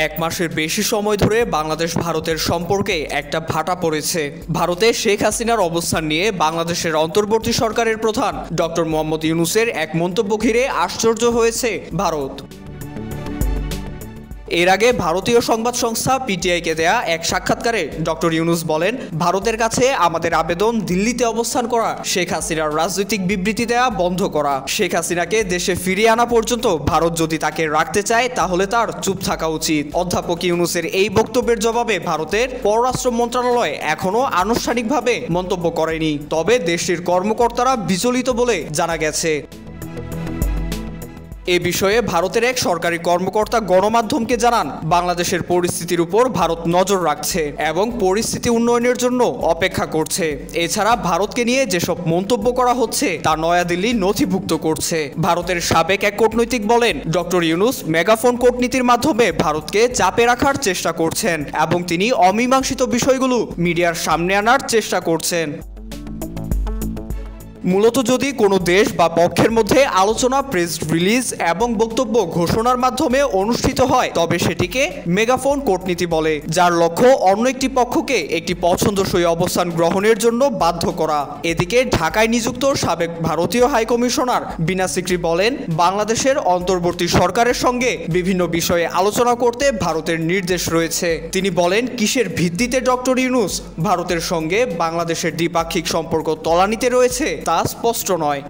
এক মাসের বেশি সময় ধরে বাংলাদেশ ভারতের সম্পর্কে একটা ভাটা পড়েছে। ভারতে শেখ হাসিনার অবস্থান নিয়ে বাংলাদেশের অন্তর্বর্তী সরকারের প্রধান ডক্টর মোহাম্মদ ইউনূসের এক মন্তব্য ঘিরে আশ্চর্য হয়েছে ভারত। এর আগে ভারতীয় সংবাদ সংস্থা পিটিআইকে দেয়া এক সাক্ষাৎকারে ডক্টর ইউনূস বলেন, ভারতের কাছে আমাদের আবেদন দিল্লিতে অবস্থান করা, শেখ হাসিনার রাজনৈতিক বিবৃতি দেয়া বন্ধ করা। শেখ হাসিনাকে দেশে ফিরিয়ে আনা পর্যন্ত ভারত যদি তাকে রাখতে চায় তাহলে তার চুপ থাকা উচিত। অধ্যাপক ইউনূসের এই বক্তব্যের জবাবে ভারতের পররাষ্ট্র মন্ত্রণালয় এখনও আনুষ্ঠানিকভাবে মন্তব্য করেনি, তবে দেশটির কর্মকর্তারা বিচলিত বলে জানা গেছে। এ বিষয়ে ভারতের এক সরকারি কর্মকর্তা গণমাধ্যমকে জানান, বাংলাদেশের পরিস্থিতির উপর ভারত নজর রাখছে এবং পরিস্থিতি উন্নয়নের জন্য অপেক্ষা করছে। এছাড়া ভারতকে নিয়ে যেসব মন্তব্য করা হচ্ছে তা নয়াদিল্লি নথিভুক্ত করছে। ভারতের সাবেক এক কূটনৈতিক বলেন, ডক্টর ইউনূস মেগাফোন কূটনীতির মাধ্যমে ভারতকে চাপে রাখার চেষ্টা করছেন এবং তিনি অমীমাংসিত বিষয়গুলো মিডিয়ার সামনে আনার চেষ্টা করছেন। মূলত যদি কোনো দেশ বা পক্ষের মধ্যে আলোচনা, প্রেস রিলিজ এবং বক্তব্য ঘোষণার মাধ্যমে অনুষ্ঠিত হয় তবে সেটিকে মেগাফোন কূটনীতি বলে, যার লক্ষ্য অন্য একটি পক্ষকে একটি পছন্দসই অবস্থান গ্রহণের জন্য বাধ্য করা। এদিকে ঢাকায় নিযুক্ত সাবেক ভারতীয় হাইকমিশনার বীণা সিকরি বলেন, বাংলাদেশের অন্তর্বর্তী সরকারের সঙ্গে বিভিন্ন বিষয়ে আলোচনা করতে ভারতের নির্দেশ রয়েছে। তিনি বলেন, কিসের ভিত্তিতে ডক্টর ইউনূস ভারতের সঙ্গে বাংলাদেশের দ্বিপাক্ষিক সম্পর্ক তলানিতে রয়েছে তা স্পষ্ট নয়।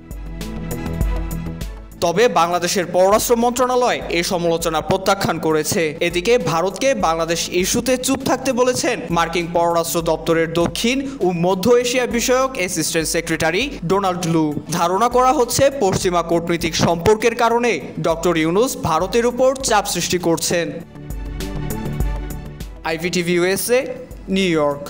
তবে বাংলাদেশের পররাষ্ট্র মন্ত্রণালয় এই সমালোচনা প্রত্যাখ্যান করেছে। এদিকে ভারতকে বাংলাদেশ ইস্যুতে চুপ থাকতে বলেছেন মার্কিন পররাষ্ট্র দপ্তরের দক্ষিণ ও মধ্য এশিয়া বিষয়ক অ্যাসিস্ট্যান্ট সেক্রেটারি ডোনাল্ড লু। ধারণা করা হচ্ছে পশ্চিমা কূটনৈতিক সম্পর্কের কারণে ডক্টর ইউনূস ভারতের উপর চাপ সৃষ্টি করছেন। IVTV USA, new York.